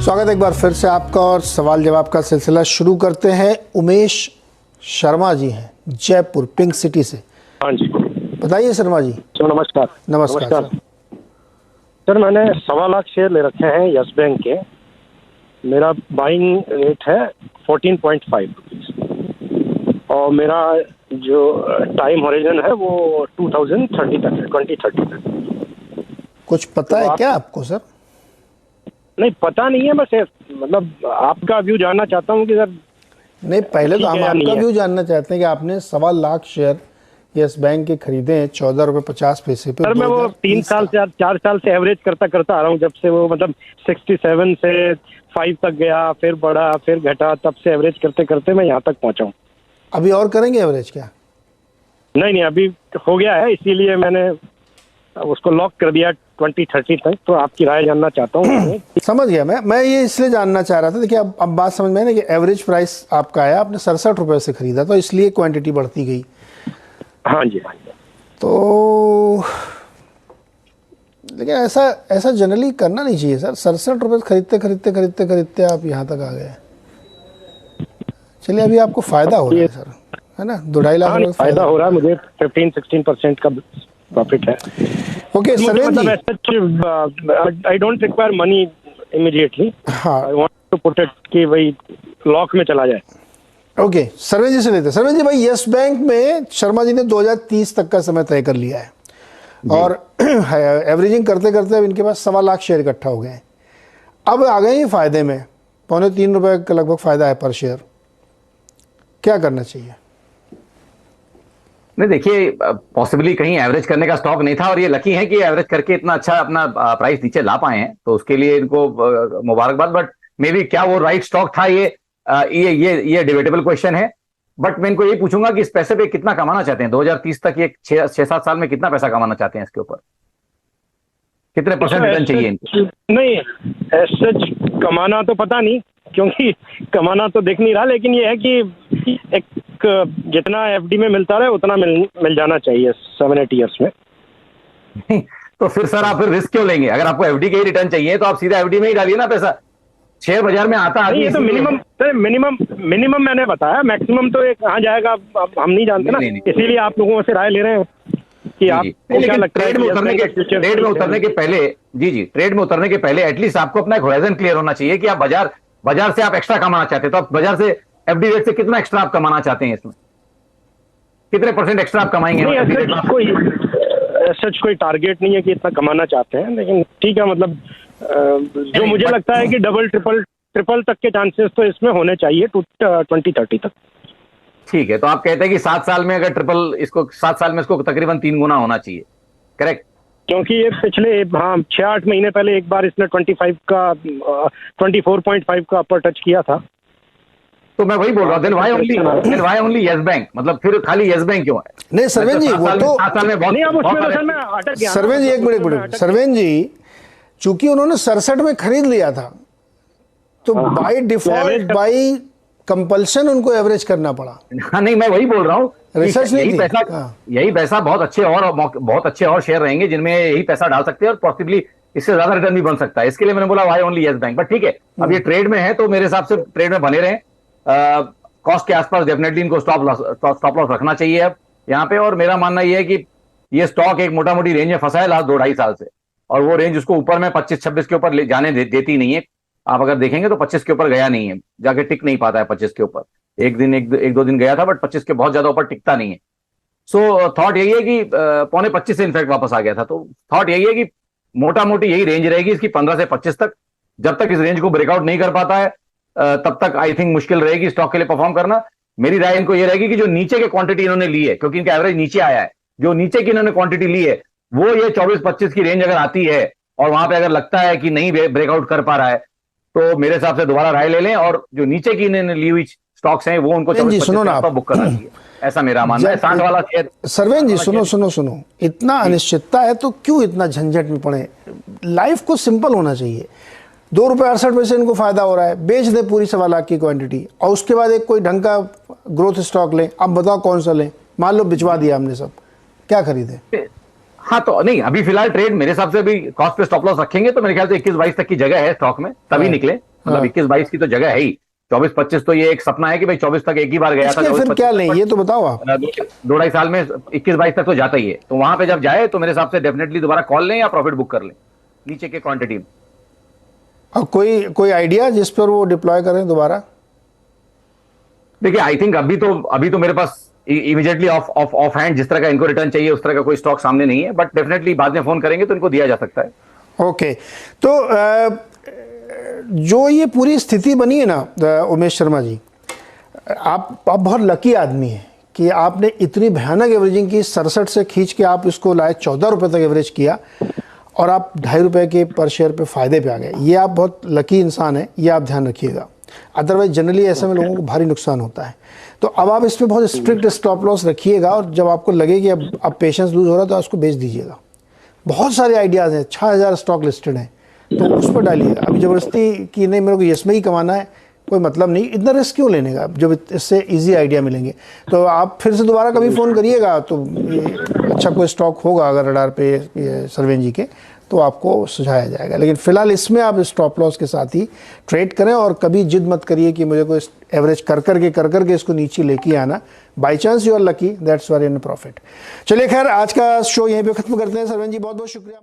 स्वागत है एक बार फिर से आपका और सवाल जवाब का सिलसिला शुरू करते हैं। उमेश शर्मा जी हैं जयपुर पिंक सिटी से। हाँ जी, बताइए शर्मा जी। नमस्कार। नमस्कार सर, मैंने 1.25 लाख शेयर ले रखे हैं यस बैंक के। मेरा बाइंग रेट है 14.5 रुपीज़ और मेरा जो टाइम हॉरिजन है वो 2030 तक है, 2030 तक। कुछ पता है क्या आपको सर? नहीं, पता नहीं है, बस मतलब आपका व्यू जानना चाहता हूँ कि सर। नहीं, पहले तो हम आपका व्यू जानना चाहते हैं कि आपने 1.25 लाख शेयर यस बैंक के खरीदे हैं 14.50 रुपए पे। सर मैं वो 3 साल से 4 साल से एवरेज करता आ रहा हूँ, जब से वो मतलब 67 से 5 तक गया, फिर बढ़ा, फिर घटा, तब से एवरेज करते करते मैं यहाँ तक पहुँचा हूँ। अभी और करेंगे एवरेज क्या? नहीं, अभी हो गया है, इसीलिए मैंने उसको लॉक कर दिया 2030 तक। तो आपकी राय जानना चाहता हूँ। समझ गया मैं ये इसलिए जानना चाह रहा था। देखिए अब बात समझ में है ना कि एवरेज प्राइस आपका आया, आपने 67 रुपये से खरीदा तो इसलिए क्वांटिटी बढ़ती गई। हाँ जी। तो लेकिन ऐसा जनरली करना नहीं चाहिए सर। 67 रुपये खरीदते आप यहाँ तक आ गए। चलिए अभी आपको फायदा हो रहा है सर, है ना? 2-2.5 लाख रुपये फायदा हो रहा है मुझे। 15-16% का प्रॉफिट है। ओके सरवेन ji, I don't require money immediately. हाँ, I want to put it कि वही लॉक में चला जाए। ओके सरवेन जी से लेते हैं। सरवेन जी भाई, यस बैंक में शर्मा जी ने 2030 तक का समय तय कर लिया है और एवरेजिंग करते अब इनके पास 1.25 लाख शेयर इकट्ठा हो गए हैं। अब आ गए ये फायदे में, 2.25-3 रुपये का लगभग फायदा है पर शेयर। क्या करना चाहिए? नहीं देखिए, पॉसिबली कहीं एवरेज करने का स्टॉक नहीं था और ये लकी है कि एवरेज करके इतना अच्छा अपना प्राइस नीचे ला पाए हैं, तो उसके लिए इनको मुबारकबाद। बट मे बी क्या वो राइट स्टॉक था, ये डिबेटेबल क्वेश्चन है। बट मैं इनको यही पूछूंगा कि इस पैसे पे कितना कमाना चाहते हैं 2030 तक? ये 6-7 साल में कितना पैसा कमाना चाहते हैं? इसके ऊपर कितने % रिटर्न चाहिए इनको? नहीं, सच कमाना तो पता नहीं, क्योंकि कमाना तो देख नहीं रहा, लेकिन ये है कि एक जितना एफडी में मिलता रहे उतना मिल जाना चाहिए 7-8 ईयर्स में। तो फिर सर आप फिर रिस्क क्यों लेंगे? अगर आपको एफडी के ही रिटर्न चाहिए तो आप सीधा एफडी में ही डालिए ना पैसा। शेयर बाजार में आता है तो मिनिमम मैंने बताया, मैक्सिमम तो एक कहाँ जाएगा हम नहीं जानते ना। इसीलिए आप लोगों से राय ले रहे हैं कि आप क्या लगता है। ट्रेड में उतरने के पहले ट्रेड में उतरने के पहले एटलीस्ट आपको अपना एक होराइजन क्लियर होना चाहिए कि आप बाजार से आप एक्स्ट्रा कमाना चाहते हैं, तो आप बाजार से एफडी रेट से कितना एक्स्ट्रा आप कमाना चाहते हैं? इसमें कितने % एक्स्ट्रा आप कमाएंगे? सच कोई टारगेट नहीं है कि इतना कमाना चाहते हैं, लेकिन ठीक है, मतलब जो मुझे लगता है कि डबल ट्रिपल तक के चांसेस तो इसमें होने चाहिए 2030 तक। ठीक है, तो आप कहते हैं कि 7 साल में अगर ट्रिपल, इसको 7 साल में इसको तकरीबन 3 गुना होना चाहिए, करेक्ट? क्योंकि ये पिछले 6-8 महीने पहले एक बार इसने 24.5 का अपर टच किया था। तो मैं वही बोल रहा हूँ, then why only Yes Bank? मतलब फिर खाली यस बैंक क्यों है? नहीं सरवेन जी, वो तो सरवेन जी एक मिनट सरवेन जी, चूंकि उन्होंने 67 में खरीद लिया था तो बाय डिफॉल्ट बाय कंपल्शन उनको एवरेज करना पड़ा। हाँ नहीं, मैं वही बोल रहा हूँ, रिसर्च नहीं थी। यही पैसा बहुत अच्छे और शेयर रहेंगे जिनमें यही पैसा डाल सकते हैं और पॉसिबली इससे ज्यादा रिटर्न भी बन सकता है। इसके लिए मैंने बोला why only Yes bank. But ठीक है, अब ये ट्रेड में है तो मेरे हिसाब से ट्रेड में बने रहें। कॉस्ट के आसपास डेफिनेटली इनको स्टॉप लॉस रखना चाहिए अब यहाँ पे। और मेरा मानना यह है कि ये स्टॉक एक मोटा मोटी रेंज में फंसा है लास्ट 2-2.5 साल से, और वो रेंज उसको ऊपर में 25-26 के ऊपर ले जाने देती नहीं है। आप अगर देखेंगे तो 25 के ऊपर गया नहीं है, जाके टिक नहीं पाता है 25 के ऊपर। एक दो दिन गया था, बट 25 के बहुत ज्यादा ऊपर टिकता नहीं है। सो थॉट यही है कि 25 से इनफैक्ट वापस आ गया था। तो थॉट यही है कि मोटा मोटी यही रेंज रहेगी इसकी 15 से 25 तक। जब तक इस रेंज को ब्रेकआउट नहीं कर पाता है तब तक आई थिंक मुश्किल रहेगी स्टॉक के लिए परफॉर्म करना। मेरी राय इनको ये रहेगी कि जो नीचे के क्वांटिटी इन्होंने ली है, क्योंकि इनका एवरेज नीचे आया है, जो नीचे की इन्होंने क्वांटिटी ली है वो ये 24-25 की रेंज अगर आती है और वहां पे अगर लगता है कि नहीं ब्रेकआउट कर पा रहा है तो मेरे हिसाब से दोबारा राय ले लें और जो नीचे की इन्होंने ली हुई स्टॉक्स हैं वो उनको 24-25 बुक करना चाहिए, ऐसा मेरा मानना है। 60 वाला शेयर। सरवेन जी सुनो, इतना अनिश्चितता है तो क्यों इतना झंझट में पड़े? लाइफ को सिंपल होना चाहिए। 2 रुपये 68 पैसे इनको फायदा हो रहा है, बेच दे पूरी 1.25 लाख की क्वांटिटी और उसके बाद एक कोई ढंग का ग्रोथ स्टॉक लें। अब बताओ कौन सा लें? मान लो बिचवा दिया हमने सब, क्या खरीदे? हाँ तो नहीं, अभी फिलहाल ट्रेड मेरे हिसाब से अभी कॉस्ट पे स्टॉप लॉस रखेंगे तो मेरे ख्याल से 21-22 तक की जगह है स्टॉक में, तभी निकले। मतलब 21-22 की तो जगह है ही, 24-25 तो ये एक सपना है कि भाई 24 तक एक ही बार गया था, इसके फिर क्या लें, ये तो बताओ आप। 2-2.5 साल में 21-22 तक तो जाता ही है, तो वहां पे जब जाए तो मेरे हिसाब से डेफिनेटली दोबारा कॉल लें या प्रॉफिट बुक कर लें नीचे के क्वांटिटी में। और कोई आइडिया जिस पर वो डिप्लॉय करें दोबारा? देखिए आई थिंक अभी तो मेरे पास इमीडिएटली ऑफ हैंड जिस तरह का इनको रिटर्न चाहिए उस तरह का कोई स्टॉक सामने नहीं है, बट डेफिनेटली बाद में फोन करेंगे तो इनको दिया जा सकता है। ओके, तो जो ये पूरी स्थिति बनी है ना उमेश शर्मा जी, आप बहुत लकी आदमी हैं कि आपने इतनी भयानक एवरेजिंग की, 67 से खींच के आप इसको लाए 14 रुपये तक एवरेज किया और आप 2.5 रुपये के पर शेयर पे फ़ायदे पे आ गए। ये आप बहुत लकी इंसान हैं, ये आप ध्यान रखिएगा। अदरवाइज जनरली ऐसे में लोगों को भारी नुकसान होता है। तो अब आप इस पर बहुत स्ट्रिक्ट स्टॉप लॉस रखिएगा और जब आपको लगे कि अब पेशेंस लूज हो रहा है तो आप उसको बेच दीजिएगा। बहुत सारे आइडियाज़ हैं, 6000 स्टॉक लिस्टेड हैं, तो उस पर डालिएगा। अभी ज़बरदस्ती कि नहीं मेरे को यस में ही कमाना है, कोई मतलब नहीं, इतना रिस्क क्यों लेने का जब इससे इजी आइडिया मिलेंगे। तो आप फिर से दोबारा कभी फ़ोन करिएगा तो अच्छा कोई स्टॉक होगा अगर रडार पे सरवेन जी के, तो आपको सुझाया जाएगा। लेकिन फ़िलहाल इसमें आप स्टॉप लॉस के साथ ही ट्रेड करें और कभी जिद मत करिए कि मुझे कोई एवरेज कर करके इसको नीचे लेके आना। By chance you are lucky, that's were in profit. चलिए खैर, आज का शो यहीं पे ख़त्म करते हैं। सरवेन जी बहुत बहुत शुक्रिया।